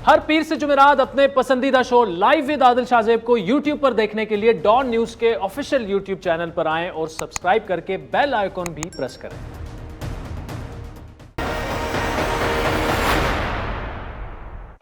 हर पीर से जुमेरात अपने पसंदीदा show live with Adil Shahzeb को YouTube पर देखने के लिए डॉन न्यूज के ऑफिशियल YouTube चैनल पर आएं और सब्सक्राइब करके बेल आइकॉन भी प्रेस करें।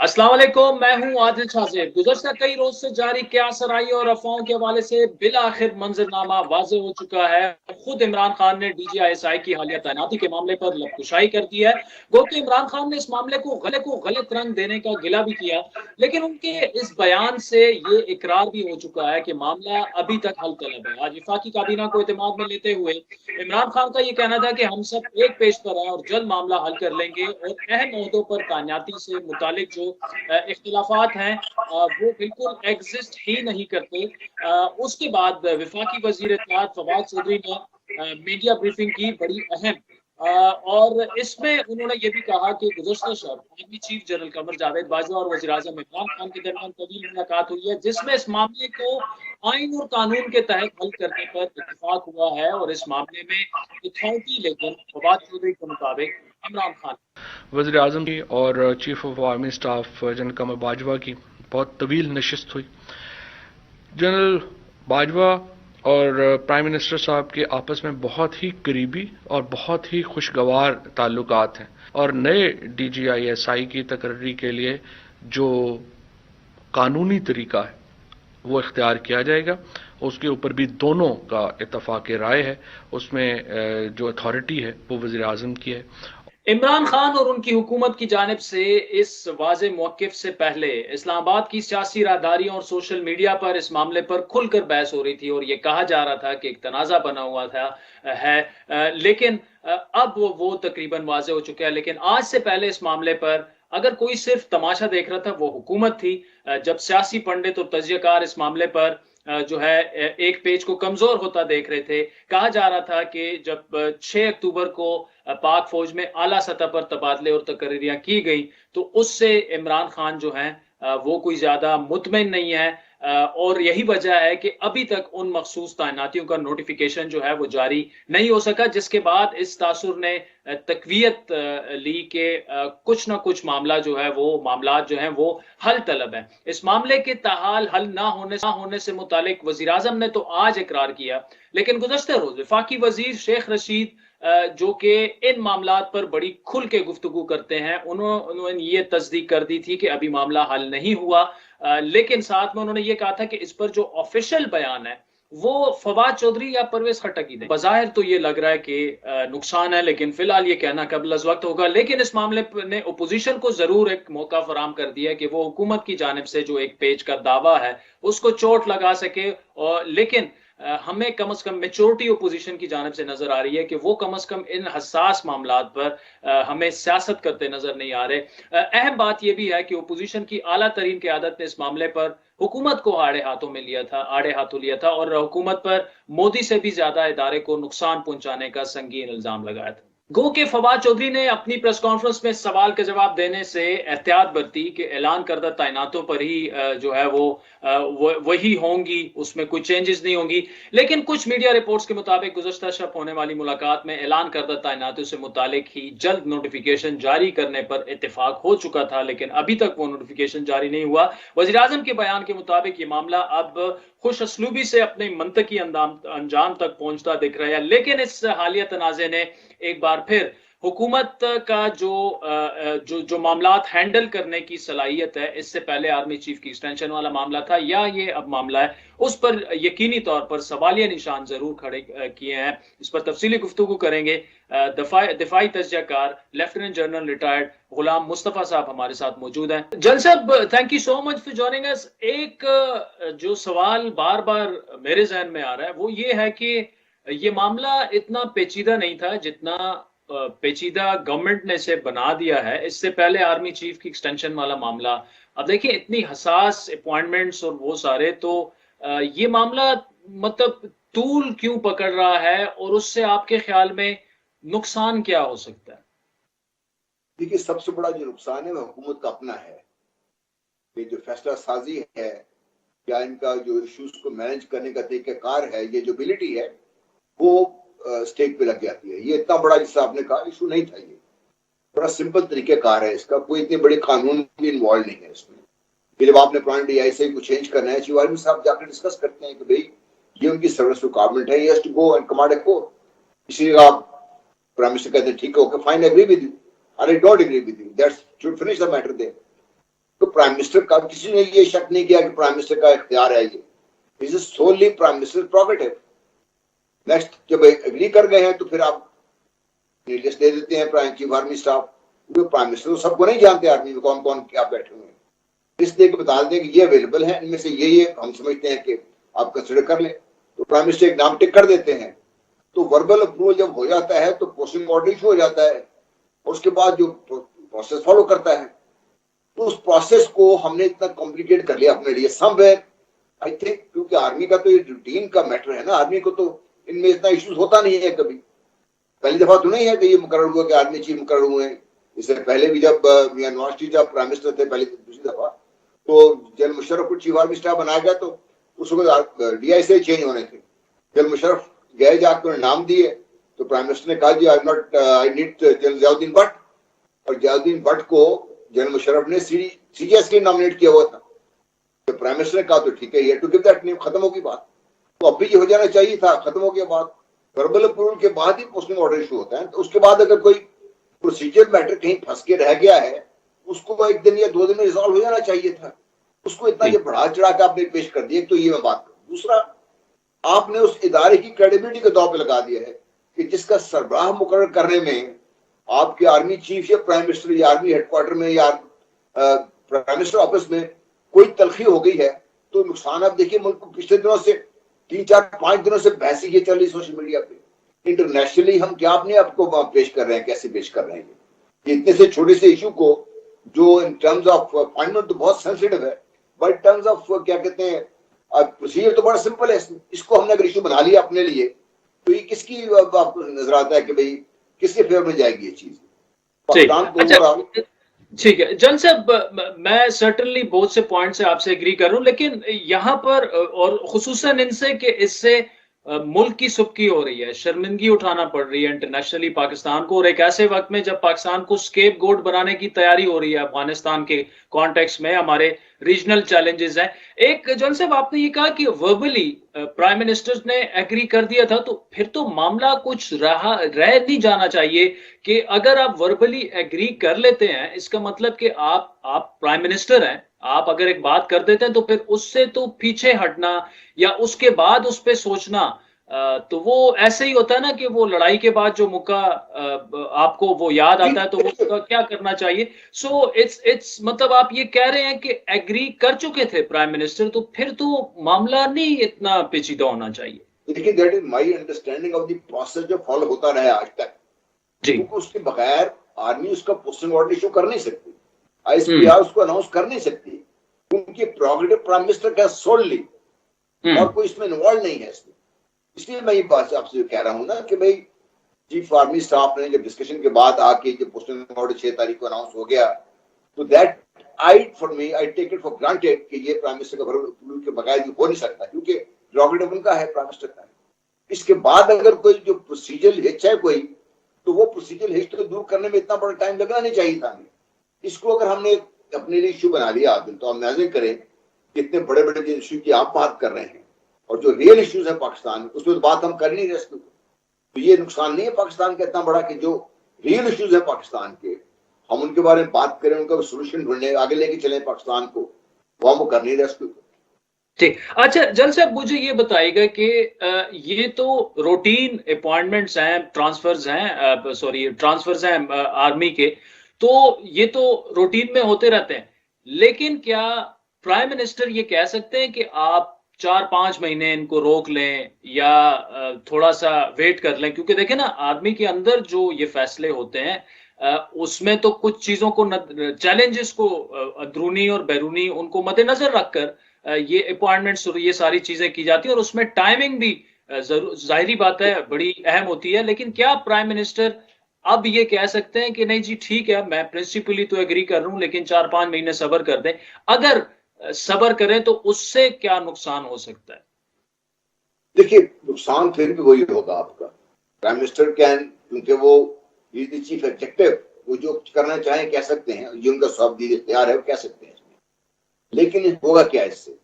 अस्सलाम वालेकुम, मैं हूं आदिल शाहजेब। गुज़श्ता कई रोज से जारी क्यासराई और अफवाहों के हवाले से बिल आखिर मंजरनामा वाज़ेह हो चुका है। खुद इमरान खान ने DGISI की हालिया तैनाती के मामले पर लबकुशाई कर दी है। गो कि इमरान खान ने इस मामले को गलत रंग देने का गिला भी किया, लेकिन उनके इस बयान से ये इकरार भी हो चुका है कि मामला अभी तक हल तलब है। आज वफाकी काबीना को एतमाद में लेते हुए इमरान खान का ये कहना था कि हम सब एक पेज पर हैं और जल्द मामला हल कर लेंगे और अहम ओहदों पर तैनाती से मुतालिक जो इख्तिलाफात हैं वो बिल्कुल एग्जिस्ट ही नहीं करते। उसके बाद वफाकी वजीर इत्तलात फवाद चौधरी ने मीडिया ब्रीफिंग की, बड़ी अहम, और इसमें उन्होंने ये भी कहा कि गुज़श्ता शब army chief general Qamar Javed Bajwa और वज़ीर आज़म इमरान खान के दरमियान तवील मुलाकात हुई है, जिसमें इस मामले को आइन और कानून के तहत हल करने पर इत्तेफाक हुआ है। और इस मामले में अथॉरिटी लेकिन फवाद चौधरी के मुताबिक इमरान खान, वज़ीर आज़म की और chief of army staff general Qamar Bajwa की बहुत तवील नशिस्त हुई। जनरल बाजवा और प्राइम मिनिस्टर साहब के आपस में बहुत ही करीबी और बहुत ही खुशगवार ताल्लुकात हैं और नए DGISI की तकर्री के लिए जो कानूनी तरीका है वो इख्तियार किया जाएगा। उसके ऊपर भी दोनों का इत्तफाक राय है। उसमें जो अथॉरिटी है वो वज़ीर आज़म की है। इमरान खान और उनकी हुकूमत की जानिब से इस वाज़े मौक़िफ़ से पहले इस्लामाबाद की सियासी राहदारियों और सोशल मीडिया पर इस मामले पर खुलकर बहस हो रही थी और ये कहा जा रहा था कि एक तनाज़ा बना हुआ था लेकिन अब वो तकरीबन वाज़े हो चुका है। लेकिन आज से पहले इस मामले पर अगर कोई सिर्फ तमाशा देख रहा था वो हुकूमत थी। जब सियासी पंडित और तज्ज़ियाकार इस मामले पर जो है एक पेज को कमजोर होता देख रहे थे। कहा जा रहा था कि जब 6 अक्टूबर को पाक फौज में आला सतह पर तबादले और तकरीरियां की गई तो उससे इमरान खान जो हैं वो कोई ज्यादा मुतमिन नहीं है, और यही वजह है कि अभी तक उन मखसूस तैनातियों का नोटिफिकेशन जो है वो जारी नहीं हो सका, जिसके बाद इस तासुर ने तकवीयत ली के कुछ ना कुछ मामला जो है वो मामला जो है वो हल तलब है। इस मामले के ताहाल हल ना होने से मुतालिक वजीर आजम ने तो आज इकरार किया, लेकिन गुज़श्ते रोज वफाकी वजीर शेख रशीद जो कि इन मामलात पर बड़ी खुल के गुफ्तगू करते हैं, उन्होंने ये तस्दीक कर दी थी कि अभी मामला हल नहीं हुआ। लेकिन साथ में उन्होंने ये कहा था कि इस पर जो ऑफिशियल बयान है वो फवाद चौधरी या परवेज खट्टक ही दें। बज़ाहिर तो ये लग रहा है कि नुकसान है, लेकिन फिलहाल ये कहना कबल अज़ वक्त होगा। लेकिन इस मामले ने अपोजिशन को जरूर एक मौका फराम कर दिया है कि वो हुकूमत की जानिब से जो एक पेज का दावा है उसको चोट लगा सके। और लेकिन हमें कम से कम मेच्योरिटी ओपोजिशन की जानिब से नजर आ रही है कि वो कम से कम इन हसास मामलात पर हमें सियासत करते नजर नहीं आ रहे। अहम बात यह भी है कि ओपोजिशन की आला तरीन क़यादत ने इस मामले पर हुकूमत को आड़े हाथों लिया था और हुकूमत पर मोदी से भी ज्यादा इदारे को नुकसान पहुंचाने का संगीन इल्जाम लगाया था। गो के फवाद चौधरी ने अपनी प्रेस कॉन्फ्रेंस में सवाल का जवाब देने से एहतियात बरती कि ऐलान करदा तैनातों पर ही जो है वो वही होंगी, उसमें कोई चेंजेस नहीं होंगी। लेकिन कुछ मीडिया रिपोर्ट्स के मुताबिक गुज़श्ता शब होने वाली मुलाकात में ऐलान करदा तैनातों से मुतालिक ही जल्द नोटिफिकेशन जारी करने पर इत्तेफाक हो चुका था, लेकिन अभी तक वो नोटिफिकेशन जारी नहीं हुआ। वज़ीर आज़म के बयान के मुताबिक ये मामला अब खुश असलूबी से अपने मंतकी अंजाम तक पहुंचता दिख रहा है। लेकिन इस हालिया तनाज़े ने एक बार फिर हुकूमत का जो मामलात हैंडल करने की सलाहियत है, इससे पहले आर्मी चीफ की एक्सटेंशन वाला मामला था या ये अब मामला है, उस पर यकीनी तौर पर सवालिया निशान जरूर खड़े किए हैं। इस पर तफसीली गुफ्तगू करेंगे। दिफाई तज्जियाकार lieutenant general retired Ghulam Mustafa साहब हमारे साथ मौजूद हैं। जन साहब, thank you so much for joining अस। एक जो सवाल बार बार मेरे जहन में आ रहा है वो ये है कि ये मामला इतना पेचीदा नहीं था जितना पेचीदा गवर्नमेंट ने इसे बना दिया है। इससे पहले आर्मी चीफ की एक्सटेंशन वाला मामला, अब देखिए इतनी हसास अपॉइंटमेंट्स और वो सारे, तो ये मामला मतलब तूल क्यों पकड़ रहा है और उससे आपके ख्याल में नुकसान क्या हो सकता है? देखिए, सबसे बड़ा जो नुकसान है वो हुकूमत का अपना है। ये जो फैसला साजी है या इनका जो इश्यूज को मैनेज करने का तरीकाकार है, ये जो एबिलिटी है वो स्टेक पे लग जाती है। ये इतना बड़ा, जिससे आपने कहा, इशू नहीं था ये। बड़ा सिंपल तरीकेकार है इसका, कोई इतनी बड़ी कानून भी इन्वॉल्व नहीं है इसमें। कि जब आपने पुराने DIC को चेंज करना है, चीफ आर्मी साहब जाकर डिस्कस करते हैं कि भाई ये उनकी सर्विस रिक्वायरमेंट है, ये to go and command a corps. इसी आप प्राइम मिनिस्टर कहते हैं ठीक है, okay fine, agree with you, और I don't agree with you, that's should finish the matter there. तो प्राइम मिनिस्टर का किसी ने ये शक नहीं किया कि प्राइम मिनिस्टर का इख्तियार है ये, this is solely prime minister prerogative. Next जब एग्री कर गए हैं तो फिर आप लिस्ट दे देते हैं प्राइम चीफ आर्मी स्टाफ, क्योंकि प्राइम मिनिस्टर तो सबको नहीं जानते आर्मी में कौन कौन क्या बैठे हुए हैं, इसलिए बता दें कि ये अवेलेबल है, इनमें से ये हम समझते हैं कि आप कंसिडर कर लें। तो प्राइम मिनिस्टर एक नाम टिक कर देते हैं, तो वर्बल अप्रूवल जब हो जाता है तो पोस्टिंग ऑर्डर इशू हो जाता है, और उसके बाद जो प्रोसेस फॉलो करता है, तो उस प्रोसेस को हमने इतना कॉम्प्लिकेट कर लिया अपने लिए समवेयर, आई थिंक, क्योंकि आर्मी का तो ये रूटीन का मैटर है ना, आर्मी को तो इनमें इतना इश्यूज होता नहीं है कभी। पहली दफा तो नहीं है कि ये मुकर्रर हुआ कि आर्मी चीफ मुकर्रर हुए हैं, इससे पहले भी जब मियां नवाज शरीफ जब प्राइम मिनिस्टर थे पहली दूसरी दफा, तो जनरल मुशर्रफ को चीफ आर्मी स्टाफ बनाया गया, तो उस वक्त DIC चेंज होने थे। जनरल मुशर्रफ गए जाकर नाम दिए, तो प्राइम मिनिस्टर ने कहा जी I need general Ziauddin Bhatt, और जयाउद्दीन भट्ट को जनरल मुशर्रफ ने CGS के लिए नॉमिनेट किया हुआ था। तो प्राइम मिनिस्टर ने कहा तो ठीक है, ये टू गिव दैट नेम, खत्म होगी बात। तो अब भी ये हो जाना चाहिए था, खत्म हो गया बात। वर्बल अप्रूवल के बाद ही पोस्टिंग ऑर्डर इशू होता है, तो उसके बाद अगर कोई प्रोसीजर मैटर कहीं फंस के रह गया है, उसको एक दिन या 2 दिन में रिजॉल्व हो जाना चाहिए था। उसको इतना ये बढ़ा चढ़ा के आपने पेश कर दिया, तो ये मैं बात करूं। दूसरा, आपने उस इदारे की क्रेडिबिलिटी को दांव पे लगा दिया है कि जिसका सरबराह मुकर्रर करने में आपके आर्मी चीफ या प्राइम मिनिस्टर या आर्मी हेडक्वार्टर में या प्राइम मिनिस्टर ऑफिस में कोई तलखी हो गई है, तो नुकसान आप देखिए। मुल्क को पिछले दिनों से 3-4-5 दिनों से बहस ये चल रही सोशल मीडिया पे, इंटरनेशनली हम क्या अपने आपको पेश कर रहे हैं, कैसे पेश कर रहे हैं ये इतने से छोटे से इशू को, जो इन टर्म्स ऑफ अपॉइंटमेंट तो बहुत सेंसिटिव है, बट टर्म्स ऑफ क्या कहते हैं प्रोसीजर तो बड़ा सिंपल है। इसको हमने अगर इशू बना लिया अपने लिए, तो ये किसकी आपको नजर आता है कि भाई किसके फेवर में जाएगी ये चीज? पाकिस्तान को ओवरऑल ठीक है जन साहब, मैं सर्टनली बहुत से पॉइंट से आपसे एग्री कर रहा हूं, लेकिन यहाँ पर और खुसूसन इनसे कि इससे मुल्क की सुबकी हो रही है, शर्मिंदगी उठाना पड़ रही है इंटरनेशनली पाकिस्तान को, और एक ऐसे वक्त में जब पाकिस्तान को स्केप गोट बनाने की तैयारी हो रही है अफगानिस्तान के कॉन्टेक्स्ट में, हमारे रीजनल चैलेंजेस हैं। एक जन साहब आपने ये कहा कि वर्बली प्राइम मिनिस्टर ने एग्री कर दिया था, तो फिर तो मामला कुछ रह नहीं जाना चाहिए कि अगर आप वर्बली एग्री कर लेते हैं, इसका मतलब कि आप प्राइम मिनिस्टर हैं, आप अगर एक बात कर देते हैं तो फिर उससे तो पीछे हटना या उसके बाद उस पर सोचना, तो वो ऐसे ही होता है ना कि वो लड़ाई के बाद जो मौका आपको वो याद आता है, तो वो क्या करना चाहिए। सो इट्स मतलब आप ये कह रहे हैं कि एग्री कर चुके थे प्राइम मिनिस्टर, तो फिर तो मामला नहीं इतना पेचीदा होना चाहिए। देखिए, that is my understanding of the process जो फॉलो होता रहा आज तक जी, क्योंकि उसके बगैर आर्मी उसका पोस्टिंग ऑर्डर इशू कर नहीं सकती, ISPR उसको अनाउंस कर नहीं सकती, क्योंकि प्रोग्रेटिव प्राइम मिनिस्टर का सोलली और कोई इसमें इन्वॉल्व नहीं है इसमें। इसलिए मैं ये बात आपसे कह रहा हूं ना कि भाई चीफ आर्मी स्टाफ ने जब डिस्कशन के बाद आके जब पोस्टिंग ऑर्डर 6 तारीख को अनाउंस हो गया, तो that I take it for granted कि ये प्राइम मिनिस्टर का अप्रूवल के बगैर हो नहीं सकता, क्योंकि प्रोग्रेटिव उनका है, प्राइम मिनिस्टर का है। इसके बाद अगर कोई जो प्रोसीजर हिच है कोई, तो वो प्रोसीजर हिच तो दूर करने में इतना बड़ा टाइम लगना नहीं चाहिए था हमें। इसको अगर हमने अपने लिए इशू बना लिया आदिल, तो हम इमेजिन करें कितने बड़े बड़े इशू की आप बात कर रहे हैं, और जो रियल इश्यूज है पाकिस्तान में उसमें तो बात हम कर नहीं रहे। तो ये नुकसान नहीं है पाकिस्तान का इतना बड़ा कि जो रियल इश्यूज है पाकिस्तान के, हम उनके बारे में बात करें, उनका सोल्यूशन ढूंढने, आगे लेके चले पाकिस्तान को, वो हम कर नहीं रहे। ठीक, अच्छा जल साहब मुझे ये बताइएगा कि ये तो रूटीन अपॉइंटमेंट्स हैं, ट्रांसफर्स हैं आर्मी के, तो ये तो रूटीन में होते रहते हैं, लेकिन क्या प्राइम मिनिस्टर ये कह सकते हैं कि आप 4-5 महीने इनको रोक लें या थोड़ा सा वेट कर लें? क्योंकि देखें ना, आर्मी के अंदर जो ये फैसले होते हैं उसमें तो कुछ चीजों को चैलेंजेस को अंदरूनी और बैरूनी उनको मद्देनजर रखकर ये अपॉइंटमेंट्स और ये सारी चीजें की जाती है, और उसमें टाइमिंग भी जाहिरी बात है बड़ी अहम होती है। लेकिन क्या प्राइम मिनिस्टर अब ये कह सकते हैं कि नहीं जी ठीक है, मैं प्रिंसिपली तो एग्री कर रहा हूं, लेकिन 4-5 महीने सब्र कर दें? अगर सब्र करें तो उससे क्या नुकसान हो सकता है? देखिए, नुकसान फिर भी वही होगा आपका। प्राइम मिनिस्टर कैन, क्योंकि वो इज द चीफ एग्जीक्यूटिव, वो जो करना चाहें कह सकते हैं, ये उनका स्वाबदीद इख्तियार है, वो कह सकते हैं। लेकिन होगा क्या इससे?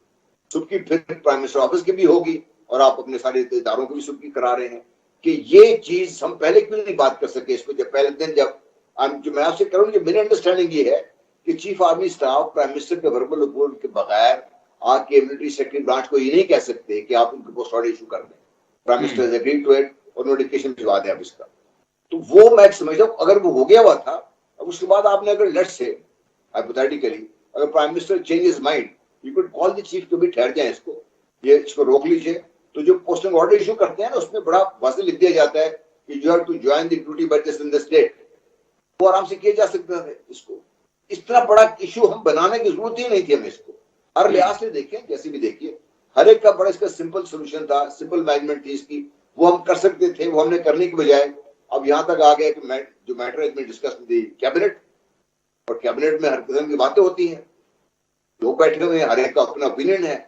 सुबकी फिर प्राइम मिनिस्टर ऑफिस की भी होगी और आप अपने सारे इदारों की भी सुबकी करा रहे हैं कि ये चीज हम पहले क्यों नहीं बात कर सके इसको। जब पहले दिन जब जो मैं आपसे करूँ, मेरी अंडरस्टैंडिंग ये है कि chief army staff prime minister के वर्बल अप्रूवल के बगैर आके मिलिट्री सेक्रेटरी ब्रांच को ये नहीं कह सकते कि आप उनको पोस्ट ऑर्डर इशू कर दें। Prime minister agree to it और नोटिफिकेशन भिजवा दें आप इसका। तो वो मैं समझता हूँ अगर वो हो गया हुआ था, अब उसके बाद आपने अगर लेट्स से हाइपोथेटिकली अगर prime minister change his mind, you could call the chief को भी ठहर जाए, इसको रोक लीजिए। तो जो पोस्टिंग ऑर्डर इशू करते हैं ना, उसमें बड़ा वाज़ेह लिख दिया जाता है कि you have to join the duty by this in the state. वो आराम से किया जा सकता है। इसको इस तरह बड़ा इशू हम बनाने की जरूरत ही नहीं थी। हमें इसको हर लिहाज से देखें, जैसे भी देखिए, हर एक का बड़ा इसका सिंपल सोल्यूशन था, सिंपल मैनेजमेंट थी इसकी, वो हम कर सकते थे। वो हमने करने की बजाय अब यहाँ तक आ गया कि जो मैटर है इसमें डिस्कस विद कैबिनेट, और कैबिनेट में हर किस्म की बातें होती हैं, लोग बैठे हुए हैं, हर एक का अपना ओपिनियन है।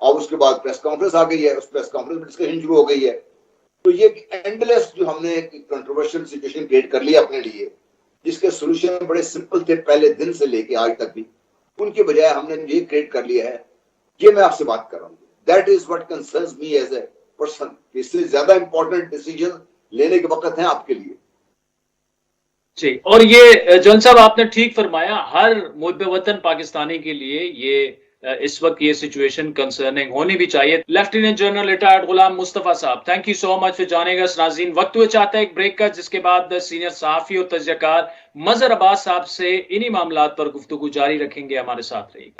और उसके बाद प्रेस कॉन्फ्रेंस आ गई है, उस प्रेस कॉन्फ्रेंस में डिस्कशन शुरू हो गई है। तो ये एंडलेस जो हमने एक कंट्रोवर्शियल सिचुएशन क्रिएट कर लिया अपने लिए, जिसके सोल्यूशन बड़े सिंपल थे पहले दिन से लेके आज तक भी, उनके बजाय हमने ये क्रिएट कर लिया है। ये मैं आपसे बात कर रहा हूँ, that is what concerns me as a person. इससे ज्यादा इंपॉर्टेंट डिसीजन लेने के वक्त है आपके लिए। जी, और ये जॉन साहब आपने ठीक फरमाया, हर मुहिब वतन पाकिस्तानी के लिए ये इस वक्त ये सिचुएशन कंसर्निंग होनी भी चाहिए। Lieutenant general retired Ghulam Mustafa साहब, thank you so much for joining अस। नाज़रीन, वक्त हुआ चाहता है एक ब्रेक का, जिसके बाद सीनियर सहाफी और तजज़ियाकार मजहर अब्बास साहब से इन्हीं मामलात पर गुफ्तगू जारी रखेंगे। हमारे साथ रहिए।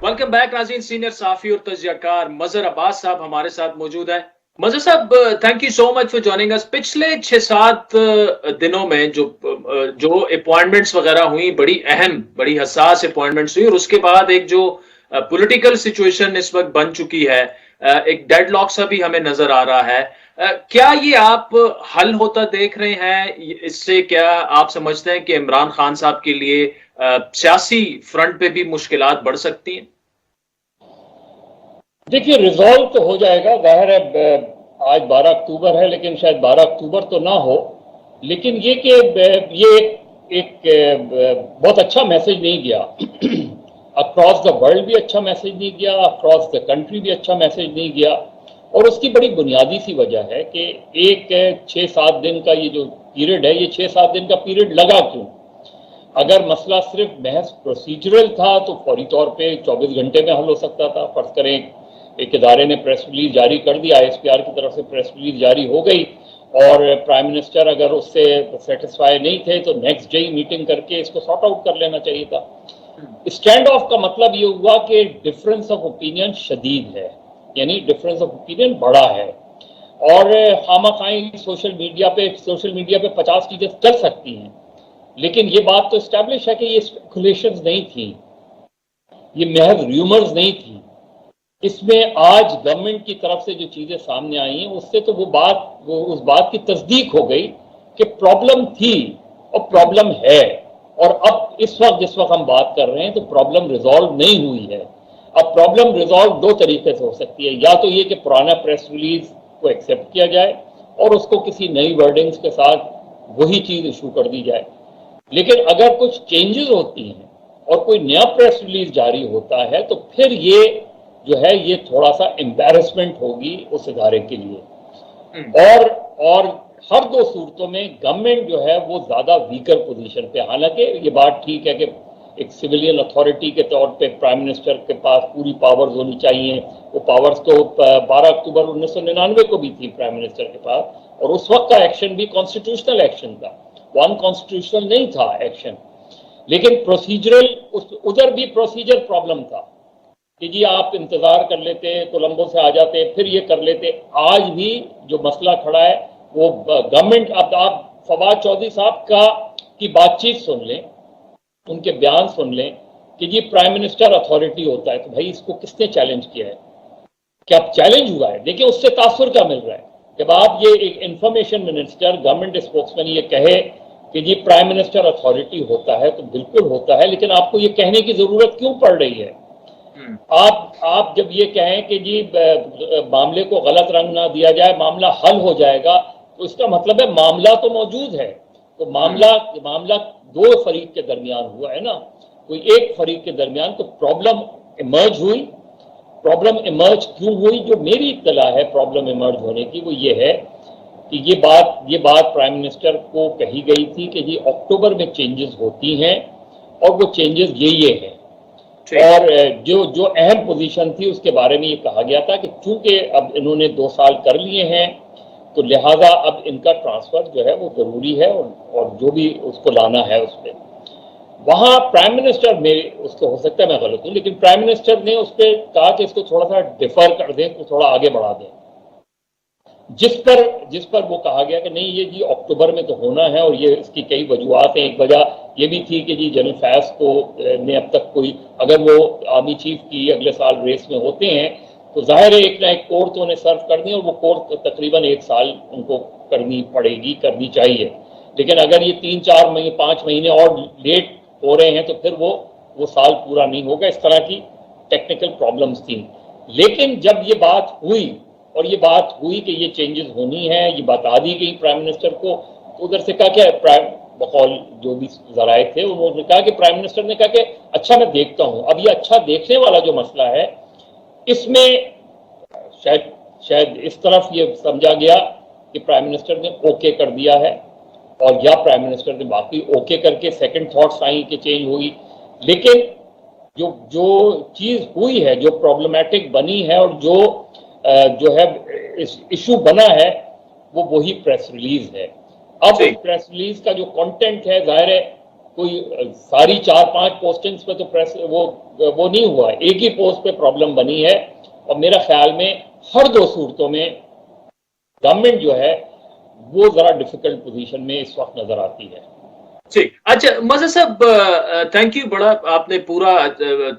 वेलकम बैक नाज़रीन। सीनियर सहाफी और तजज़ियाकार मजहर अब्बास साहब हमारे साथ मौजूद हैं। मजहर साहब, thank you so much for joining अस। पिछले 6-7 दिनों में जो अपॉइंटमेंट्स वगैरह हुई, बड़ी अहम, बड़ी हसास अपॉइंटमेंट्स हुई, और उसके बाद एक जो पॉलिटिकल सिचुएशन इस वक्त बन चुकी है, एक डेडलॉक सा भी हमें नजर आ रहा है। क्या ये आप हल होता देख रहे हैं? इससे क्या आप समझते हैं कि इमरान खान साहब के लिए सियासी फ्रंट पे भी मुश्किलात बढ़ सकती हैं? देखिए, रिजॉल्व तो हो जाएगा, जाहिर है आज 12 अक्टूबर है, लेकिन शायद 12 अक्टूबर तो ना हो। लेकिन ये कि ये एक बहुत अच्छा मैसेज नहीं गया अक्रॉस द वर्ल्ड, भी अच्छा मैसेज नहीं गया, अक्रॉस द कंट्री भी अच्छा मैसेज नहीं गया। और उसकी बड़ी बुनियादी सी वजह है कि एक 6-7 दिन का ये जो पीरियड है, ये 6-7 दिन का पीरियड लगा क्यों? अगर मसला सिर्फ महज प्रोसीजरल था तो फौरी तौर पे 24 घंटे में हल हो सकता था। फर्ज करें एक इदारे ने प्रेस रिलीज जारी कर दिया, ISPR की तरफ से प्रेस रिलीज जारी हो गई, और प्राइम मिनिस्टर अगर उससे सेटिस्फाई नहीं थे तो नेक्स्ट डे मीटिंग करके इसको सॉर्ट आउट कर लेना चाहिए था। स्टैंड ऑफ का मतलब ये हुआ कि डिफरेंस ऑफ ओपिनियन शदीद है, यानी डिफरेंस ऑफ ओपिनियन बड़ा है। और खामखाई सोशल मीडिया पे 50 चीजें चल सकती हैं, लेकिन ये बात तो एस्टैब्लिश है कि ये स्पेकुलेशंस नहीं थी, ये महज र्यूमर्स नहीं थी। इसमें आज गवर्नमेंट की तरफ से जो चीजें सामने आई हैं, उससे तो उस बात की तस्दीक हो गई कि प्रॉब्लम थी और प्रॉब्लम है। और अब इस वक्त जिस वक्त हम बात कर रहे हैं तो प्रॉब्लम रिजॉल्व नहीं हुई है। अब प्रॉब्लम रिजॉल्व 2 तरीके से हो सकती है, या तो ये कि पुराना प्रेस रिलीज को एक्सेप्ट किया जाए और उसको किसी नई वर्डिंग्स के साथ वही चीज इशू कर दी जाए। लेकिन अगर कुछ चेंजेस होती हैं और कोई नया प्रेस रिलीज जारी होता है तो फिर ये जो है ये थोड़ा सा एम्बैरेसमेंट होगी उस इदारे के लिए। और हर 2 सूरतों में गवर्नमेंट जो है वो ज्यादा वीकर पोजीशन पे, हालांकि ये बात ठीक है कि एक सिविलियन अथॉरिटी के तौर पे प्राइम मिनिस्टर के पास पूरी पावर्स होनी चाहिए। वो पावर्स तो 12 अक्टूबर 1999 को भी थी प्राइम मिनिस्टर के पास, और उस वक्त का एक्शन भी कॉन्स्टिट्यूशनल एक्शन था, अनकॉन्स्टिट्यूशनल नहीं था एक्शन। लेकिन प्रोसीजरल, उधर भी प्रोसीजर प्रॉब्लम था कि जी आप इंतजार कर लेते, कोलंबो से आ जाते, फिर ये कर लेते। आज भी जो मसला खड़ा है वो गवर्नमेंट, अब आप फवाद चौधरी साहब की बातचीत सुन लें, उनके बयान सुन लें कि जी प्राइम मिनिस्टर अथॉरिटी होता है, तो भाई इसको किसने चैलेंज किया है? क्या चैलेंज हुआ है? देखिए उससे तासुर क्या मिल रहा है। जब आप ये एक इंफॉर्मेशन मिनिस्टर, गवर्नमेंट स्पोक्समैन ये कहे कि जी प्राइम मिनिस्टर अथॉरिटी होता है, तो बिल्कुल होता है, लेकिन आपको ये कहने की जरूरत क्यों पड़ रही है? आप जब ये कहें कि जी मामले को गलत रंग ना दिया जाए, मामला हल हो जाएगा, तो इसका मतलब है मामला तो मौजूद है। तो मामला दो फरीक के दरमियान हुआ है ना, कोई एक फरीक के दरमियान। तो प्रॉब्लम इमर्ज हुई। प्रॉब्लम इमर्ज क्यों हुई? जो मेरी इत्तला है प्रॉब्लम इमर्ज होने की, वो ये है कि ये बात प्राइम मिनिस्टर को कही गई थी कि जी अक्टूबर में चेंजेस होती हैं, और वो चेंजेस ये हैं। और जो अहम पोजीशन थी उसके बारे में ये कहा गया था कि चूंकि अब इन्होंने 2 साल कर लिए हैं, तो लिहाजा अब इनका ट्रांसफर जो है वो जरूरी है, और जो भी उसको लाना है उसमें। वहां प्राइम मिनिस्टर में, उसको हो सकता है मैं गलत हूं, लेकिन प्राइम मिनिस्टर ने उस पर कहा कि इसको थोड़ा सा डिफर कर दें, तो थोड़ा आगे बढ़ा दें, जिस पर वो कहा गया कि नहीं, ये जी अक्टूबर में तो होना है, और ये इसकी कई वजूहत हैं। एक वजह ये भी थी कि जी जनरल फैज को ने अब तक कोई, अगर वो आर्मी चीफ की अगले साल रेस में होते हैं, तो जाहिर है एक ना एक कोर तो उन्हें सर्व करनी, और वो कोर तकरीबन 1 साल उनको करनी पड़ेगी, करनी चाहिए। लेकिन अगर ये 3-4 महीने 5 महीने और लेट हो रहे हैं, तो फिर वो साल पूरा नहीं होगा। इस तरह की टेक्निकल प्रॉब्लम्स थी। लेकिन जब ये बात हुई, और ये बात हुई कि ये चेंजेस होनी है, ये बता दी गई प्राइम मिनिस्टर को, तो उधर से कहा क्या, बकौल जो भी जराए थे उन्होंने कहा कि प्राइम मिनिस्टर ने कहा कि अच्छा मैं देखता हूं। अब ये अच्छा देखने वाला जो मसला है, इसमें शायद इस तरफ ये समझा गया कि प्राइम मिनिस्टर ने ओके कर दिया है, और या प्राइम मिनिस्टर ने बाकी ओके करके सेकंड थॉट्स आई कि चेंज हुई। लेकिन जो चीज हुई है, जो प्रॉब्लमेटिक बनी है, और जो है इशू बना है, वो वही प्रेस रिलीज है। अब उस प्रेस रिलीज का जो कंटेंट है, जाहिर है कोई सारी 4-5 पोस्टिंग्स पे तो प्रेस वो नहीं हुआ, एक ही पोस्ट पे प्रॉब्लम बनी है। और मेरा ख्याल में हर 2 सूरतों में गवर्नमेंट जो है वो जरा डिफिकल्ट पोजीशन में इस वक्त नजर आती है। ठीक, अच्छा मज़ा साहब, थैंक यू, बड़ा आपने पूरा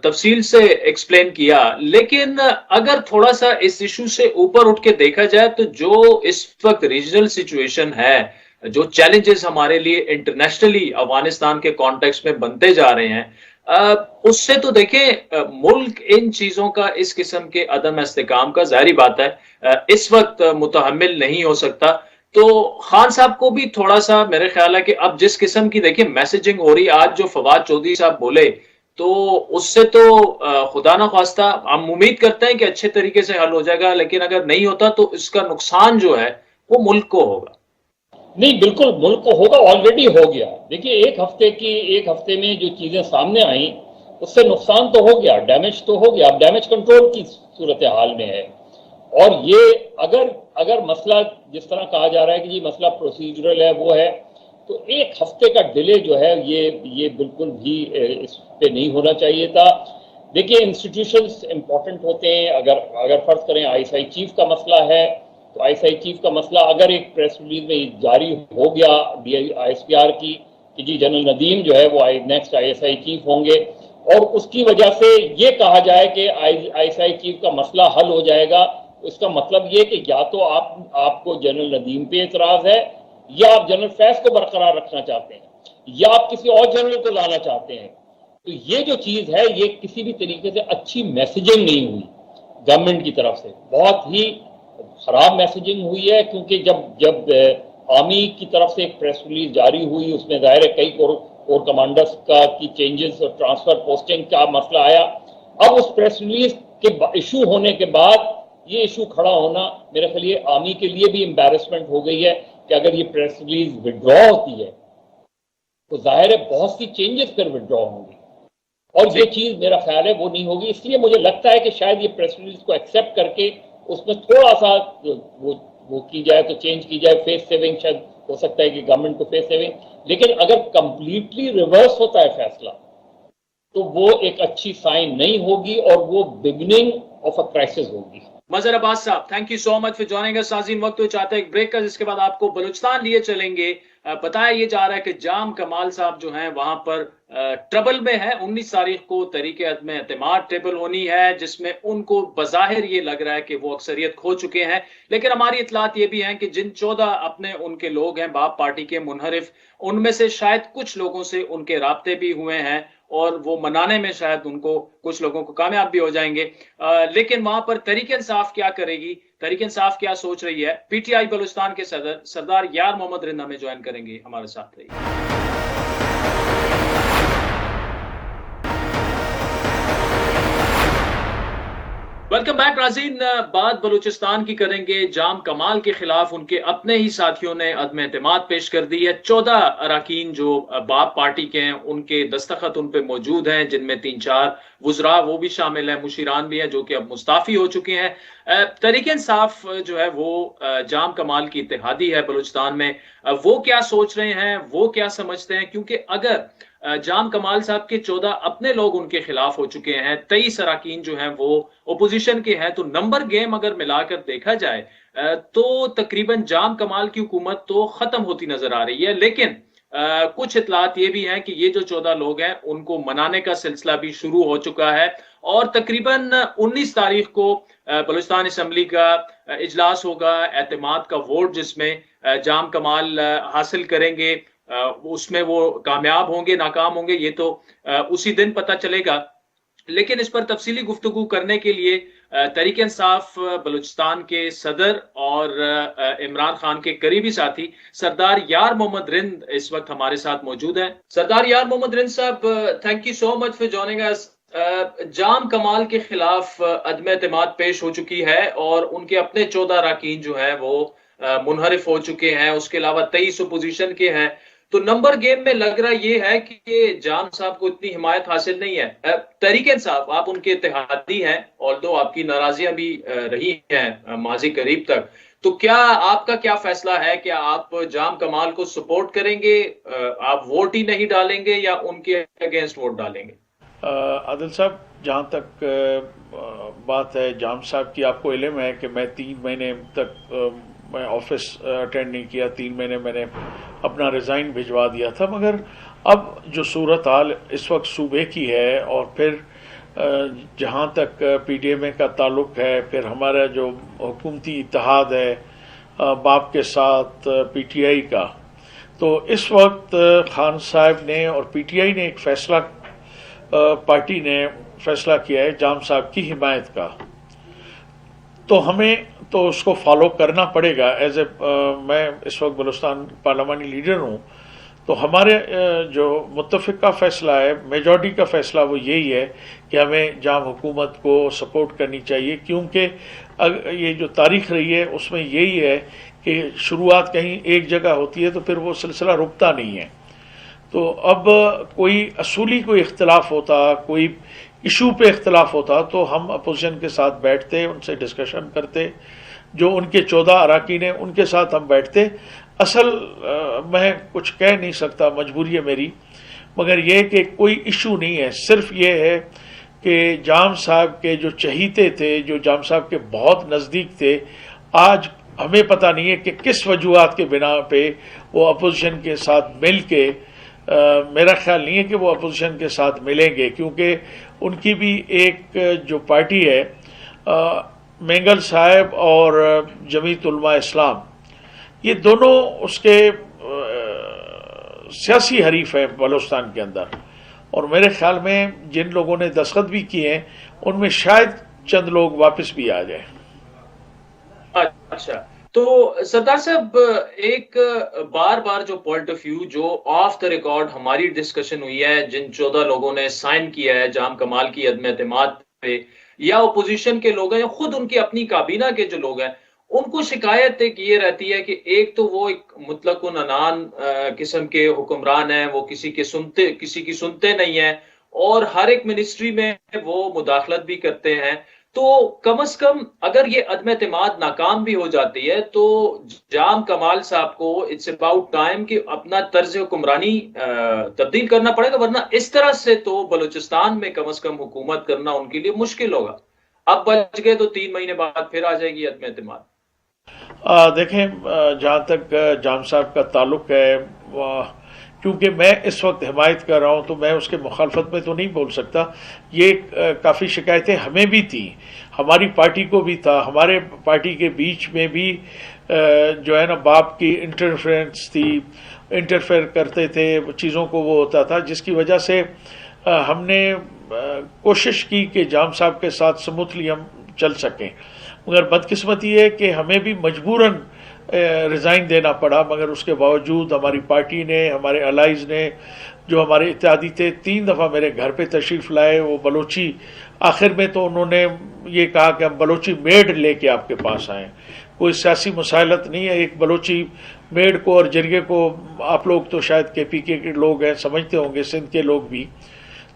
तफसील से एक्सप्लेन किया। लेकिन अगर थोड़ा सा इस इशू से ऊपर उठ के देखा जाए, तो जो इस वक्त रीजनल सिचुएशन है, जो चैलेंजेस हमारे लिए इंटरनेशनली अफगानिस्तान के कॉन्टेक्स्ट में बनते जा रहे हैं, उससे तो देखें मुल्क इन चीजों का, इस किस्म के अदम इस्तेकाम का जाहिर बात है इस वक्त मुतहम्मिल नहीं हो सकता। तो खान साहब को भी थोड़ा सा मेरे ख्याल है कि अब जिस किस्म की देखिए मैसेजिंग हो रही, आज जो फवाद चौधरी साहब बोले, तो उससे तो खुदा ना ख्वास्ता हम उम्मीद करते हैं कि अच्छे तरीके से हल हो जाएगा, लेकिन अगर नहीं होता तो इसका नुकसान जो है वो मुल्क को होगा। नहीं, बिल्कुल मुल्क को होगा, ऑलरेडी हो गया। देखिए एक हफ्ते में जो चीजें सामने आई, उससे नुकसान तो हो गया, डैमेज तो हो गया। अब डैमेज कंट्रोल की सूरत हाल में है। और ये अगर मसला जिस तरह कहा जा रहा है कि जी मसला प्रोसीजरल है, वो है, तो 1 हफ्ते का डिले जो है ये बिल्कुल भी इस पे नहीं होना चाहिए था। देखिए इंस्टीट्यूशंस इंपॉर्टेंट होते हैं। अगर फर्ज करें आईएसआई चीफ का मसला है, तो आईएसआई चीफ का मसला अगर एक प्रेस रिलीज में जारी हो गया आईएसपीआर की कि जी जनरल नदीम जो है वो नेक्स्ट आईएसआई चीफ होंगे, और उसकी वजह से ये कहा जाए कि आईएसआई चीफ का मसला हल हो जाएगा, इसका मतलब ये कि या तो आपको जनरल नदीम पे एतराज है, या आप जनरल फैज को बरकरार रखना चाहते हैं, या आप किसी और जनरल को लाना चाहते हैं। तो ये जो चीज है, ये किसी भी तरीके से अच्छी मैसेजिंग नहीं हुई गवर्नमेंट की तरफ से, बहुत ही खराब मैसेजिंग हुई है। क्योंकि जब आर्मी की तरफ से एक प्रेस रिलीज जारी हुई, उसमें जाहिर है कई कोर कमांडर्स की चेंजेस और ट्रांसफर पोस्टिंग का मसला आया। अब उस प्रेस रिलीज के इशू होने के बाद ये इशू खड़ा होना, मेरे ख्याल आर्मी के लिए भी एम्बैरेसमेंट हो गई है कि अगर ये प्रेस रिलीज विड्रॉ होती है, तो जाहिर है बहुत सी चेंजेस फिर विड्रॉ होंगी, और ये चीज मेरा ख्याल है वो नहीं होगी। इसलिए मुझे लगता है कि शायद ये प्रेस रिलीज को एक्सेप्ट करके उसमें थोड़ा सा वो की जाए, तो चेंज की जाए, फेस सेविंग शायद हो सकता है कि गवर्नमेंट को फेस सेविंग। लेकिन अगर कंप्लीटली रिवर्स होता है फैसला, तो वो एक अच्छी साइन नहीं होगी, और वो बिगिनिंग ऑफ अ क्राइसिस होगी। मजहर अब्बास साहब, thank you so much for joining अस। नाज़रीन, वक्त तो चाहते हैं एक ब्रेक का, जिसके बाद आपको बलूचिस्तान लिए चलेंगे। बताया ये जा रहा है कि जाम कमाल साहब जो हैं वहां पर ट्रबल में है। 19 तारीख को तहरीक अदम एतमाद ट्रबल होनी है, जिसमें उनको बज़ाहिर ये लग रहा है कि वो अक्सरियत खो चुके हैं। लेकिन हमारी इतलात ये भी हैं कि जिन 14 अपने उनके लोग हैं बाप पार्टी के मुनहरिफ, उनमें से शायद कुछ लोगों से उनके राब्ते भी हुए हैं, और वो मनाने में शायद उनको कुछ लोगों को कामयाब भी हो जाएंगे। लेकिन वहां पर तहरीक-ए-इंसाफ क्या करेगी, तहरीक-ए-इंसाफ क्या सोच रही है? पीटीआई बलूचिस्तान के सदर सरदार यार मोहम्मद रिंद हमें ज्वाइन करेंगे, हमारे साथ रहिए। वेलकम बैक नाज़रीन। बात बलूचिस्तान की करेंगे। जाम कमाल के खिलाफ उनके अपने ही साथियों ने अदम एतमाद पेश कर दी है। 14 अरकान जो बाप पार्टी के हैं उनके दस्तखत उन पे मौजूद हैं, जिनमें 3-4 वुज़रा वो भी शामिल हैं, मुशीरान भी हैं जो कि अब मुस्ताफ़ी हो चुके हैं। तहरीक इंसाफ जो है वो जाम कमाल की इत्तेहादी है बलूचिस्तान में। वो क्या सोच रहे हैं, वो क्या समझते हैं, क्योंकि अगर जाम कमाल साहब के 14 अपने लोग उनके खिलाफ हो चुके हैं, 23 अरकान जो हैं वो ओपोजिशन के हैं, तो नंबर गेम अगर मिलाकर देखा जाए तो तकरीबन जाम कमाल की हुकूमत तो खत्म होती नजर आ रही है। लेकिन कुछ इतलात ये भी हैं कि ये जो 14 लोग हैं उनको मनाने का सिलसिला भी शुरू हो चुका है और तकरीबन 19 तारीख को बलूचिस्तान असम्बली का इजलास होगा, एतमाद का वोट जिसमें जाम कमाल हासिल करेंगे। उसमें वो कामयाब होंगे, नाकाम होंगे, ये तो उसी दिन पता चलेगा। लेकिन इस पर तफसीली गुफ्तगू करने के लिए तहरीक इंसाफ बलूचिस्तान के सदर और इमरान खान के करीबी साथी सरदार यार मोहम्मद रिंद इस वक्त हमारे साथ मौजूद हैं। सरदार यार Mohammad Rind sahab, thank you so much for joining us. Jam Kamal के खिलाफ अदम एतमाद पेश हो चुकी है और उनके अपने 14 अरकान जो है वो मुनहरिफ हो चुके हैं। उसके अलावा 23 अपोजिशन के हैं। तो नंबर गेम में लग रहा ये है कि जाम साहब को इतनी हिमायत हासिल नहीं है। तहरीक इंसाफ, आप उनके इत्तेहादी हैं, ऑल्दो आपकी नाराजियां भी रही हैं माजी करीब तक, तो क्या आपका क्या फैसला है? क्या आप जाम कमाल को सपोर्ट करेंगे, आप वोट ही नहीं डालेंगे या उनके अगेंस्ट वोट डालेंगे? आदिल साहब, जहाँ तक बात है जाम साहब की, आपको इल्म है कि मैं 3 महीने तक मैं ऑफिस अटेंड नहीं किया। 3 महीने मैंने अपना रिज़ाइन भिजवा दिया था। मगर अब जो सूरत हाल इस वक्त सूबे की है और फिर जहाँ तक पीडीएमए का ताल्लुक़ है, फिर हमारा जो हुकूमती इत्तेहाद है बाप के साथ पीटीआई का, तो इस वक्त खान साहब ने और पीटीआई ने एक फ़ैसला, पार्टी ने फ़ैसला किया है जाम साहब की हिमायत का। तो हमें तो उसको फॉलो करना पड़ेगा। एज ए मैं इस वक्त बलूचिस्तान पार्लियामानी लीडर हूँ, तो हमारे जो मुत्तफ़िक़ का फ़ैसला है, मेजॉरिटी का फ़ैसला वो यही है कि हमें जाम हुकूमत को सपोर्ट करनी चाहिए, क्योंकि ये जो तारीख़ रही है उसमें यही है कि शुरुआत कहीं एक जगह होती है तो फिर वो सिलसिला रुकता नहीं है। तो अब कोई असूली कोई इख्तिलाफ होता, कोई इशू पे इख्तिलाफ होता, तो हम अपोजिशन के साथ बैठते, उनसे डिस्कशन करते, जो उनके 14 अरकान हैं उनके साथ हम बैठते। असल मैं कुछ कह नहीं सकता, मजबूरी है मेरी, मगर यह कि कोई इशू नहीं है। सिर्फ ये है कि जाम साहब के जो चहीते थे, जो जाम साहब के बहुत नज़दीक थे, आज हमें पता नहीं है कि किस वजूहात के बिना पे वो अपोजिशन के साथ मिल के, मेरा ख्याल नहीं है कि वो अपोजिशन के साथ मिलेंगे, क्योंकि उनकी भी एक जो पार्टी है मेंगल साहब और जमीयत उलमा इस्लाम, ये दोनों उसके सियासी हरीफ है बलूचिस्तान के अंदर। और मेरे ख्याल में जिन लोगों ने दस्तखत भी किए हैं उनमें शायद चंद लोग वापस भी आ जाए। अच्छा, तो सरदार साहब, एक बार बार जो पॉइंट ऑफ व्यू जो ऑफ द रिकॉर्ड हमारी डिस्कशन हुई है, जिन 14 लोगों ने साइन किया है जाम कमाल की अदम एतमाद पे, या ओपोजिशन के लोग हैं या खुद उनकी अपनी काबीना के जो लोग हैं, उनको शिकायत एक ये रहती है कि एक तो वो एक मुतलकुन अनान किस्म के हुक्मरान हैं, वो किसी की सुनते नहीं है और हर एक मिनिस्ट्री में वो मुदाखलत भी करते हैं। तो कम से कम अगर ये अदम एतमाद नाकाम भी हो जाती है तो जाम कमाल साहब को इट्स अबाउट टाइम कि अपना तर्ज हुक्मरानी तब्दील करना पड़ेगा, वरना इस तरह से तो बलूचिस्तान में कम से कम हुकूमत करना उनके लिए मुश्किल होगा। अब बच गए तो 3 महीने बाद फिर आ जाएगी अदम एतमाद। देखें, जहाँ तक जाम साहब का ताल्लुक है, क्योंकि मैं इस वक्त हिमायत कर रहा हूँ तो मैं उसके मुखालफत में तो नहीं बोल सकता। ये काफ़ी शिकायतें हमें भी थी, हमारी पार्टी को भी था, हमारे पार्टी के बीच में भी जो है ना बाप की इंटरफेरेंस थी, इंटरफेयर करते थे चीज़ों को, वो होता था जिसकी वजह से हमने कोशिश की कि जाम साहब के साथ स्मूथली हम चल सकें, मगर बदकिस्मती है कि हमें भी मजबूरन रिज़ाइन देना पड़ा। मगर उसके बावजूद हमारी पार्टी ने, हमारे अलाइज ने, जो हमारे इत्यादी थे, 3 दफ़ा मेरे घर पे तशरीफ़ लाए। वो बलोची, आखिर में तो उन्होंने ये कहा कि हम बलोची मेड लेके आपके पास आए। कोई सियासी मुसाइलत नहीं है। एक बलोची मेड को और जरिए को आप लोग तो शायद KPK के लोग हैं, समझते होंगे, सिंध के लोग भी।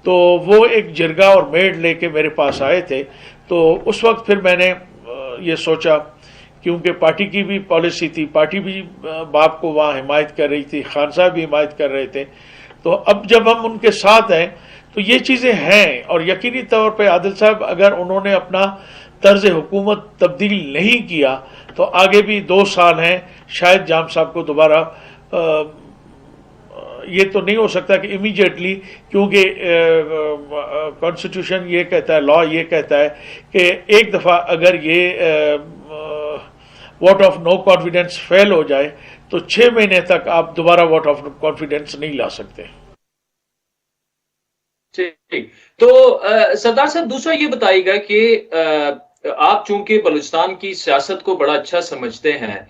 तो वो एक जिरगा और मेड लेके मेरे पास आए थे। तो उस वक्त फिर मैंने ये सोचा, क्योंकि पार्टी की भी पॉलिसी थी, पार्टी भी बाप को वहाँ हिमायत कर रही थी, खान साहब भी हिमायत कर रहे थे। तो अब जब हम उनके साथ हैं तो ये चीज़ें हैं। और यकीनी तौर पे आदिल साहब, अगर उन्होंने अपना तर्ज हुकूमत तब्दील नहीं किया तो आगे भी 2 साल हैं, शायद जाम साहब को दोबारा, ये तो नहीं हो सकता कि इमीडिएटली, क्योंकि कॉन्स्टिट्यूशन ये कहता है, लॉ ये कहता है कि एक दफ़ा अगर ये vote of no confidence fail हो जाए तो 6 महीने तक आप दोबारा वोट ऑफ कॉन्फिडेंस नहीं ला सकते। ठीक, तो सरदार साहब, दूसरा ये बताइएगा कि आप चूंकि बलूचिस्तान की सियासत को बड़ा अच्छा समझते हैं,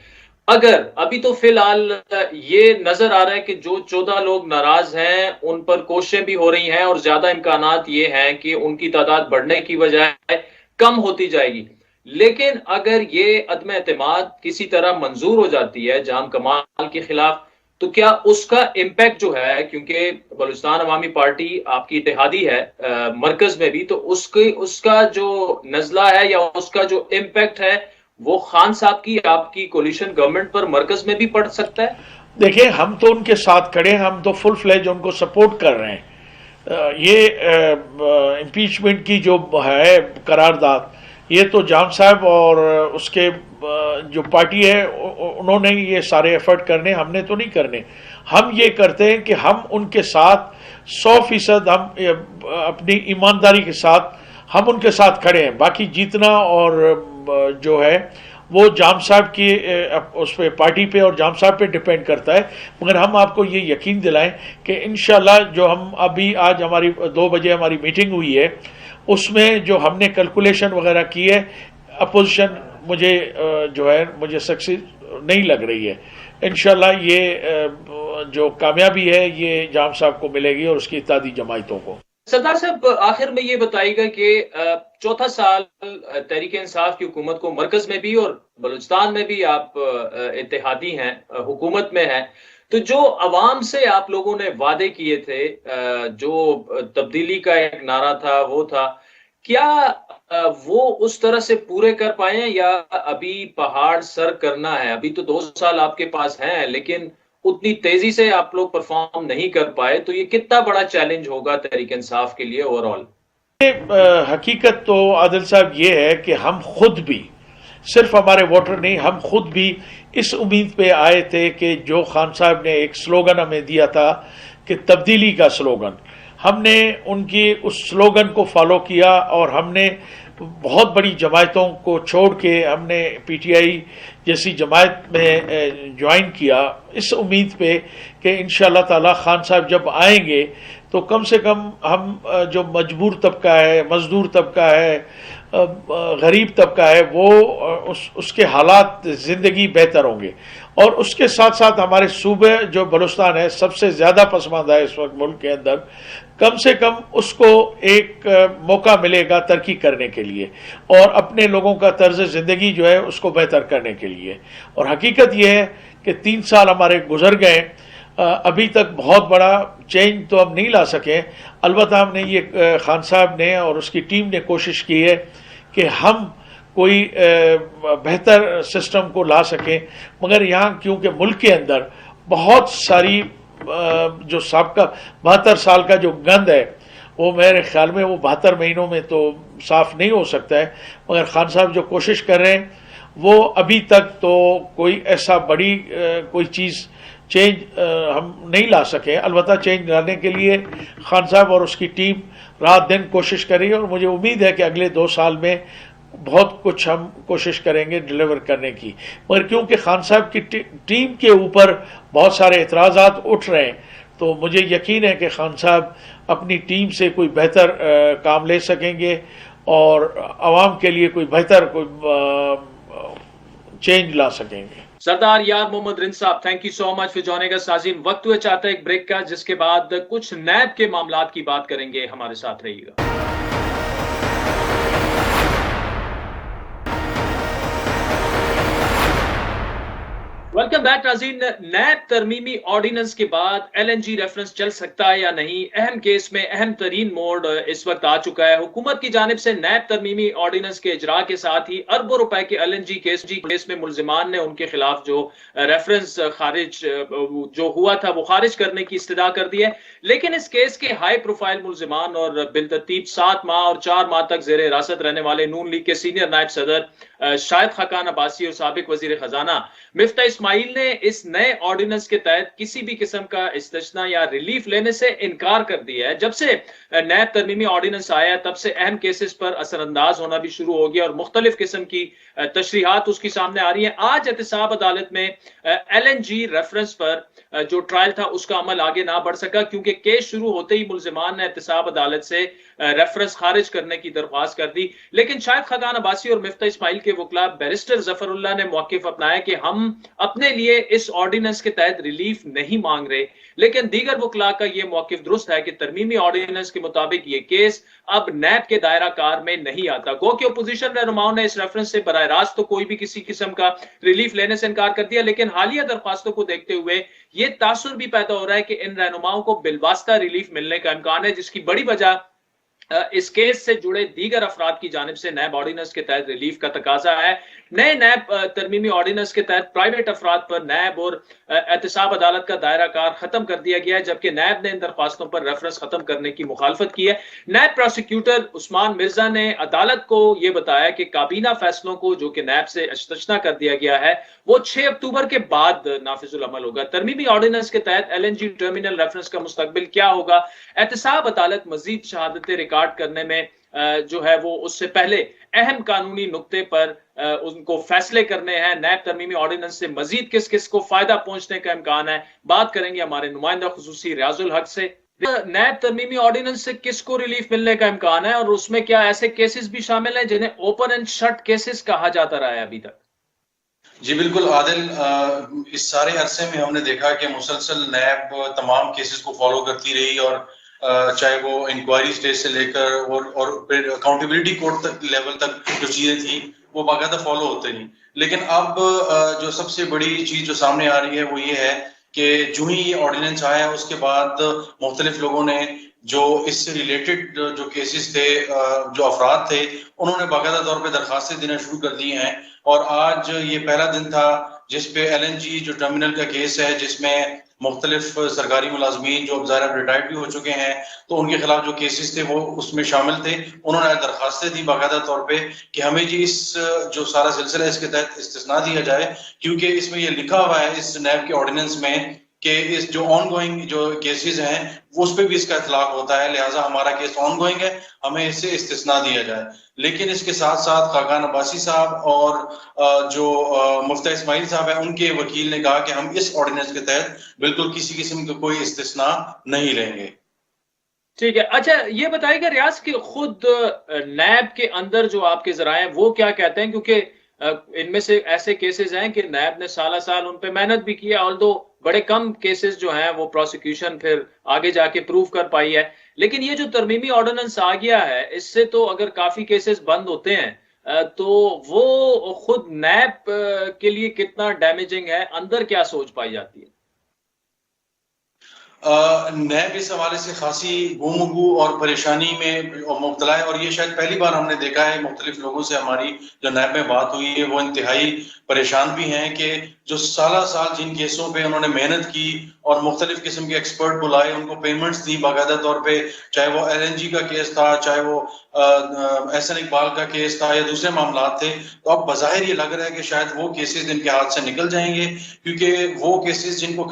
अगर अभी तो फिलहाल ये नजर आ रहा है कि जो 14 लोग नाराज हैं उन पर कोशिशें भी हो रही हैं और ज्यादा इम्कानात ये हैं कि उनकी तादाद बढ़ने की बजाय कम होती जाएगी। लेकिन अगर ये अदम एतमाद किसी तरह मंजूर हो जाती है जाम कमाल के खिलाफ, तो क्या उसका इम्पैक्ट जो है, क्योंकि बलूचिस्तान अवामी पार्टी आपकी इत्तेहादी है मरकज में भी, तो उसका जो नजला है या उसका जो इम्पैक्ट है वो खान साहब की, आपकी कोलिशन गवर्नमेंट पर मरकज में भी पड़ सकता है? देखिए, हम तो उनके साथ खड़े हैं, हम तो फुल फ्लेज उनको सपोर्ट कर रहे हैं। ये इम्पीचमेंट की जो है करारदाद, ये तो जाम साहब और उसके जो पार्टी है उन्होंने ये सारे एफर्ट करने, हमने तो नहीं करने। हम ये करते हैं कि हम उनके साथ 100% हम अपनी ईमानदारी के साथ हम उनके साथ खड़े हैं। बाकी जीतना और जो है वो जाम साहब की उस पे, पार्टी पे और जाम साहब पे डिपेंड करता है। मगर हम आपको ये यकीन दिलाएं कि इंशाल्लाह जो हम अभी आज हमारी 2 बजे हमारी मीटिंग हुई है, उसमें जो हमने कैलकुलेशन वगैरह की है, अपोजिशन मुझे जो है मुझे सक्सेस नहीं लग रही है। इंशाल्लाह ये जो कामयाबी है ये जाम साहब को मिलेगी और उसकी इत्यादी जमायतों को। सरदार साहब, आखिर में ये बताइएगा कि 4था साल तहरीक इंसाफ की हुकूमत को मरकज में भी और बलूचिस्तान में भी आप इत्तेहादी हैं, हुकूमत में हैं, तो जो अवाम से आप लोगों ने वादे किए थे, जो तब्दीली का एक नारा था वो था, क्या वो उस तरह से पूरे कर पाए हैं या अभी पहाड़ सर करना है? अभी तो 2 साल आपके पास हैं, लेकिन उतनी तेजी से आप लोग परफॉर्म नहीं कर पाए, तो ये कितना बड़ा चैलेंज होगा तहरीक इंसाफ के लिए ओवरऑल? हकीकत तो आदिल साहब ये है कि हम खुद भी, सिर्फ हमारे वोटर नहीं, हम खुद भी इस उम्मीद पे आए थे कि जो खान साहब ने एक स्लोगन हमें दिया था कि तब्दीली का स्लोगन, हमने उनकी उस स्लोगन को फॉलो किया और हमने बहुत बड़ी जमायतों को छोड़ के हमने PTI जैसी जमायत में ज्वाइन किया, इस उम्मीद पे कि इंशाअल्लाह ताला खान साहब जब आएंगे तो कम से कम हम जो मजबूर तबका है, मजदूर तबका है, गरीब तबका है, वो उसके हालात ज़िंदगी बेहतर होंगे। और उसके साथ साथ हमारे सूबे जो बलूचिस्तान है सबसे ज़्यादा पसमानदा है इस वक्त मुल्क के अंदर, कम से कम उसको एक मौका मिलेगा तरक्की करने के लिए और अपने लोगों का तर्ज ज़िंदगी जो है उसको बेहतर करने के लिए। और हकीकत यह है कि 3 साल हमारे गुजर गए, अभी तक बहुत बड़ा चेंज तो हम नहीं ला सके। अलबत्ता हमने ये खान साहब ने और उसकी टीम ने कोशिश की है कि हम कोई बेहतर सिस्टम को ला सकें। मगर यहाँ क्योंकि मुल्क के अंदर बहुत सारी जो साबका 72 साल का जो गंद है वो मेरे ख्याल में वो 72 महीनों में तो साफ नहीं हो सकता है। मगर खान साहब जो कोशिश कर रहे हैं वो अभी तक तो कोई ऐसा बड़ी कोई चीज़ चेंज हम नहीं ला सके। अलबत्ता चेंज लाने के लिए खान साहब और उसकी टीम रात दिन कोशिश कर रही है और मुझे उम्मीद है कि अगले 2 साल में बहुत कुछ हम कोशिश करेंगे डिलीवर करने की। मगर क्योंकि खान साहब की टीम के ऊपर बहुत सारे एतराज़ात उठ रहे हैं तो मुझे यकीन है कि खान साहब अपनी टीम से कोई बेहतर काम ले सकेंगे और आवाम के लिए कोई बेहतर चेंज ला सकेंगे। सरदार यार Mohammad Rind sahab, thank you so much for joining अस। नाज़रीन, वक्त हुआ चाहता है एक ब्रेक का, जिसके बाद कुछ नैब के मामलात की बात करेंगे। हमारे साथ रहिएगा। वेलकम बैक नाज़रीन। नैब तरमीमी ऑर्डिनेंस के बाद LNG रेफरेंस चल सकता है या नहीं, अहम केस में अहम तरीन मोड़ इस वक्त आ चुका है। हुकूमत की जानिब से नैब तरमीमी ऑर्डिनेंस के इजरा के साथ ही अरबों रुपए के LNG केस में मुलजिमान ने उनके खिलाफ जो रेफरेंस खारिज जो हुआ था वो खारिज करने की इस्तदा कर दी है। लेकिन इस केस के हाई प्रोफाइल मुलजिमान और बिलतरतीब 7 माह और 4 माह तक जेर हिरासत रहने वाले नून लीग के सीनियर नायब सदर शाहिद खाकान अब्बासी और साबिक वजीर खजाना मिफ्ता इस्माइल ने इस नए ऑर्डिनेंस के तहत किसी भी किस्म का इस्तिस्ना या रिलीफ लेने से इनकार कर दिया है। जब से नैब तरमीमी ऑर्डिनेंस आया तब से अहम केसेस पर असरअंदाज होना भी शुरू हो गया और मुख्तलिफ किस्म की तशरीहात उसकी सामने आ रही हैं। आज एहतसाब अदालत में LNG रेफरेंस पर जो ट्रायल था उसका अमल आगे ना बढ़ सका, क्योंकि केस शुरू होते ही मुलजिमान ने एहतसाब अदालत से रेफरेंस खारिज करने की दरख्वास्त कर दी। लेकिन शाहिद खाकान अब्बासी और मिफ्ता इस्माइल के वकला बैरिस्टर जफरुल्लाह ने मौकिफ अपनाया कि हम अपने लिए इस ऑर्डिनेंस के तहत रिलीफ नहीं मांग रहे। लेकिन दीगर वकला का यह मौकिफ दुरुस्त है कि तरमीमी ऑर्डिनेंस के मुताबिक ये केस अब नैब के दायरा कार में नहीं आता। गो कि अपोजिशन रहनुमाओं ने इस रेफरेंस से बराह रास्त तो कोई भी किसी किस्म का रिलीफ लेने से इनकार कर दिया, लेकिन हालिया दरख्वास्तों को देखते हुए ये तासुर भी पैदा हो रहा है कि इन रहनुमाओं को बिलवास्ता रिलीफ मिलने का इम्कान है, जिसकी बड़ी वजह इस केस से जुड़े दीगर अफराद की जानिब से नैब ऑर्डिनेंस के तहत रिलीफ का तकाजा है। नए नैब तरमीमी ऑर्डिनेंस के तहत प्राइवेट अफराद पर नैब और एहतसाब अदालत का दायरा कार खत्म कर दिया गया है, जबकि नैब ने इन दरख्वास्तों पर रेफरेंस खत्म करने की मुखालफत की है। नैब प्रोसिक्यूटर उस्मान मिर्जा ने अदालत को यह बताया कि काबीना फैसलों को जो कि नैब से इस्तिस्ना कर दिया गया है वो 6 अक्टूबर के बाद नाफिजुल अमल होगा। तरमीमी ऑर्डिनेंस के तहत LNG टर्मिनल रेफरेंस का मुस्तकबिल क्या होगा, एहतसाब अदालत मजीद शहादतें रिकॉर्ड करने में जो है वो उससे पहले अहम कानूनी नुक्ते पर उनको फैसले करने हैं। नैब तरमीमी ऑर्डिनेंस से मजीद किस किस को फायदा पहुंचने का इम्कान है, बात करेंगे हमारे नुमाइंदा खुसूसी रियाजुल हक से। नैब तरमीमी ऑर्डिनेंस से किसको रिलीफ मिलने का इम्कान है और उसमें क्या ऐसे केसेस भी शामिल हैं जिन्हें ओपन एंड शट केसेस कहा जाता रहा है अभी तक? जी बिल्कुल आदिल, इस सारे अरसे में हमने देखा कि मुसलसल नैब तमाम केसेस को फॉलो करती रही और चाहे वो इंक्वायरी स्टेज से लेकर और फिर अकाउंटेबिलिटी कोर्ट तक लेवल तक जो चीजें थी वो बाकायदा फॉलो होते रही। लेकिन अब जो सबसे बड़ी चीज जो सामने आ रही है वो ये है कि जो ही ये ऑर्डिनेंस आया उसके बाद मुख्तलिफ लोगों ने जो इससे रिलेटेड जो केसेस थे, जो अफराद थे, उन्होंने बाकायदा तौर पर दरखास्तें देना शुरू कर दी हैं। और आज ये पहला दिन था जिसपे LNG जो टर्मिनल का केस है, जिसमें मुख्तलिफ सरकारी मुलाजमीन जो अब ज़ाहिर रिटायर्ड भी हो चुके हैं तो उनके खिलाफ जो केसेस थे वो उसमें शामिल थे। उन्होंने दरखास्तें दी बाकायदा तौर पे कि हमें जी इस जो सारा सिलसिला इसके तहत इस्तिस्ना दिया जाए, क्योंकि इसमें ये लिखा हुआ है इस नैब के ऑर्डिनेंस में कि इस जो ऑनगोइंग जो केसेस हैं वो उस पर भी इसका इतलाक होता है, लिहाजा हमारा केस ऑनगोइंग है, हमें इससे इस्तिस्ना दिया जाए। लेकिन इसके साथ साथ खाकान अब्बासी साहब और जो मुफ्ता इस्माइल साहब है उनके वकील ने कहा कि हम इस ऑर्डिनेंस के तहत बिल्कुल किसी किस्म का कोई इस्तिस्ना नहीं लेंगे। ठीक है, अच्छा ये बताइएगा रियाज कि खुद नैब के अंदर जो आपके जराए हैं वो क्या कहते हैं, क्योंकि इनमें से ऐसे केसेस हैं कि नैब ने साल उन पे मेहनत भी किया, ऑल्दो बड़े कम केसेस जो हैं वो प्रोसिक्यूशन फिर आगे जाके प्रूव कर पाई है। लेकिन ये जो तरमीमी ऑर्डिनेंस आ गया है इससे तो अगर काफी केसेस बंद होते हैं तो वो खुद नैब के लिए कितना डैमेजिंग है, अंदर क्या सोच पाई जाती है? नैब इस हवाले से खासी गुमगु और परेशानी में मुब्तला है और ये शायद पहली बार हमने देखा है मुख्तलिफ लोगों से हमारी जो नैब में बात हुई है वो इंतहाई परेशान भी हैं कि जो साल जिन केसों पे उन्होंने मेहनत की और मुख्तलिफ किस्म के एक्सपर्ट बुलाए, उनको पेमेंट्स दी बाकायदा तौर पे, चाहे वो LNG का केस था, चाहे वो SN इकबाल का केस था या दूसरे मामला थे, तो अब बज़ाहिर ये लग रहा है कि शायद वो केसेस इनके हाथ से निकल जाएंगे, क्योंकि वो केसेस जिनकी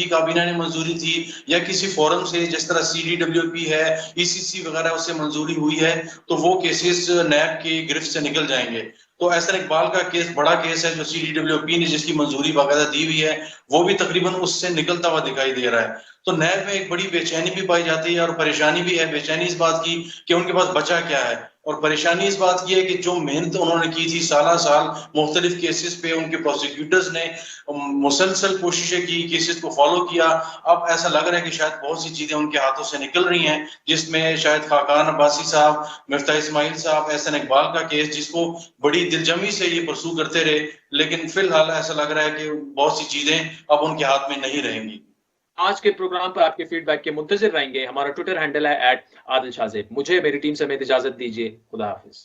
काबीना ने मंजूरी थी या किसी फोरम से जिस तरह CDWP है, ECC वगैरह उससे मंजूरी हुई है, तो वो केसेस नैब की गिरफ्त से निकल जाएंगे। तो एहसन इकबाल का केस बड़ा केस है जो CDWP ने जिसकी मंजूरी बाकायदा दी हुई है, वो भी तकरीबन उससे निकलता हुआ दिखाई दे रहा है। तो नैब में एक बड़ी बेचैनी भी पाई जाती है और परेशानी भी है। बेचैनी इस बात की कि उनके पास बचा क्या है, और परेशानी इस बात की है कि जो मेहनत उन्होंने की थी साल मुख्तलिफ केसेस पे, उनके प्रोसिक्यूटर्स ने मुसलसल कोशिशें की, केसेस को फॉलो किया। अब ऐसा लग रहा है कि शायद बहुत सी चीजें उनके हाथों से निकल रही हैं, जिसमें शायद खाकान अब्बासी साहब, मिफ्ता इस्माइल साहब, एहसन इकबाल का केस, जिसको बड़ी दिलजमी से ये परसू करते रहे, लेकिन फिलहाल ऐसा लग रहा है कि बहुत सी चीजें अब उनके हाथ में नहीं रहेंगी। आज के प्रोग्राम पर आपके फीडबैक के मुंतजिर रहेंगे। हमारा ट्विटर हैंडल है @आदिल शाज़ेब। मुझे मेरी टीम समेत इजाजत दीजिए। खुदा हाफिज।